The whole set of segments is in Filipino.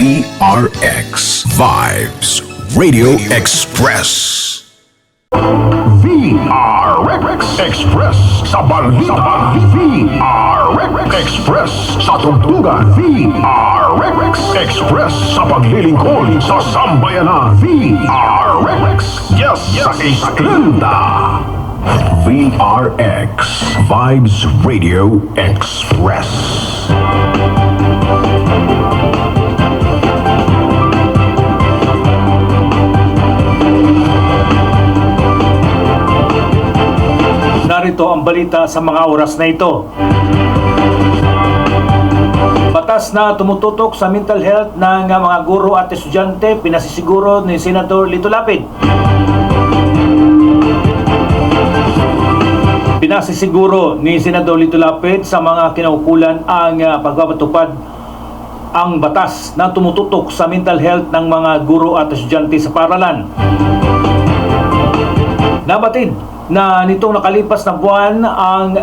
VRX Vibes Radio Express. VRX Express sa balita. VRX Express sa tugtugan. VRX Express sa paglilingkod sa sambayanan. VRX yes sa Isklanda. VRX Vibes Radio Express. Narito ang balita sa mga oras na ito. Batas na tumututok sa mental health ng mga guro at estudyante pinasisiguro ni Senator Lito Lapid. Pinasisiguro ni Senador Lito Lapid sa mga kinaukulan ang pagpapatupad ang batas na tumututok sa mental health ng mga guro at estudyante sa paaralan. Nabatid na nitong nakalipas na buwan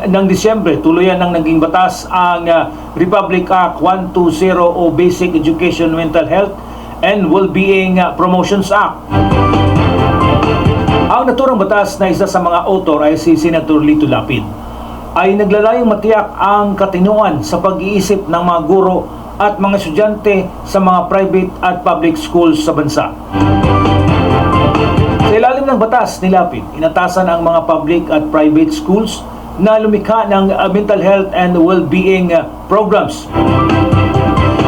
ng Disyembre, tuluyan ng naging batas ang Republic Act 120 o Basic Education Mental Health and Wellbeing Promotions Act. Ang naturang batas na isa sa mga author ay si Senator Lito Lapid ay naglalayong matiyak ang katinuan sa pag-iisip ng mga guro at mga estudyante sa mga private at public schools sa bansa. Sa ilalim ng batas ni Lapid, inatasan ang mga public at private schools na lumikha ng mental health and well-being programs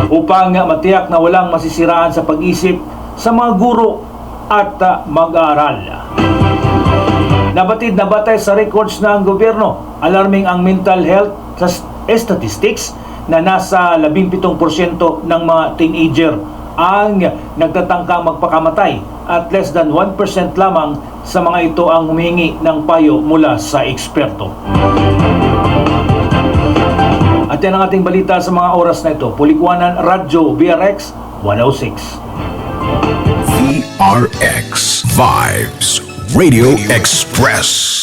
upang matiyak na walang masisiraan sa pag-isip sa mga guro at mag-aaral. Nabatid na batay sa records ng gobyerno, alarming ang mental health sa statistics na nasa 17% ng mga teenager ang nagtatangkang magpakamatay at less than 1% lamang sa mga ito ang humihingi ng payo mula sa eksperto. At yan ang ating balita sa mga oras na ito. Pulikwanan Radyo VRX 106. VRX Vibes Radio Express.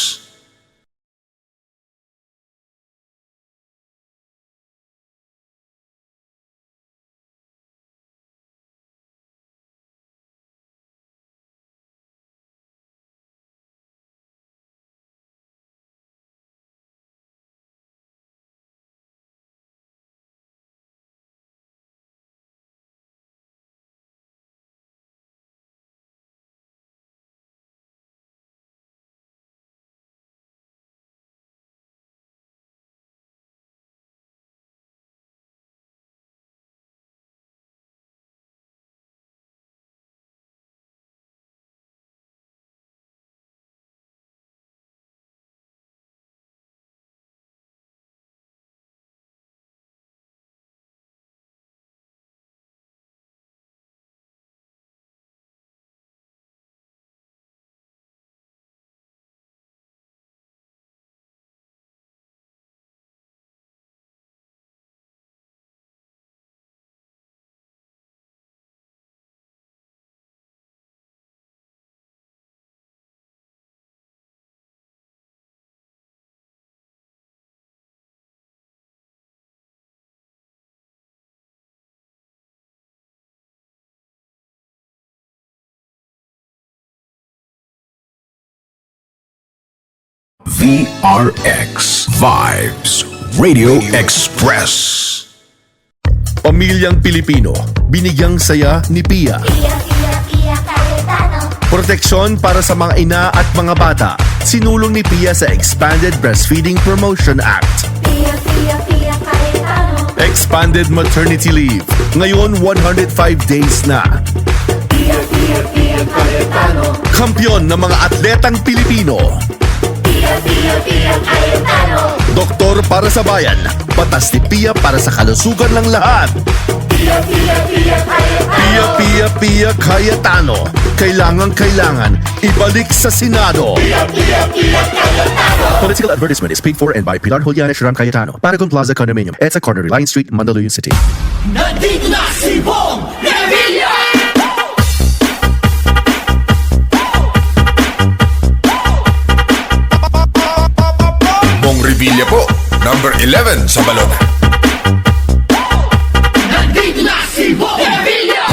VRX Vibes Radio Express. Pamilyang Pilipino, binigyang saya ni Pia. Proteksyon para sa mga ina at mga bata, sinulong ni Pia sa Expanded Breastfeeding Promotion Act. Expanded Maternity Leave, ngayon 105 days na. Kampiyon ng mga atletang Pilipino. Doktor para sa bayan, batas ni Pia para sa kalusugan ng lahat. Pia Cayetano, kailangan ibalik sa Senado. Political advertisement is paid for and by Pilar Juliana Sharon Cayetano, Paragon Plaza Condominium, EDSA Corner, Reliance Street, Mandaluyong City. Nandito na si Bong Revilla! Bong Revilla po, number 11 sa balona. Nandito na si Bong Revilla!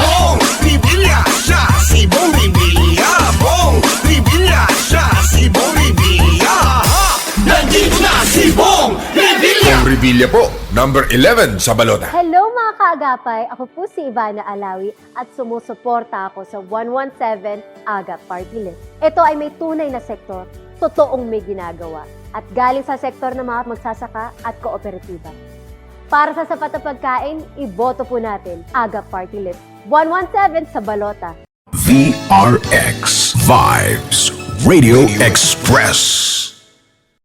si Bong Revilla! Bong Revilla po, number 11 sa balota. Hello mga kaagapay! Ako po si Ivana Alawi at sumusuporta ako sa 117 Aga Party List. Ito ay may tunay na sektor, totoong may ginagawa at galing sa sektor ng mga magsasaka at kooperatiba. Para sa sapat na pagkain, iboto po natin Aga Party List. 117 sa balota. VRX Vibes Radio Express.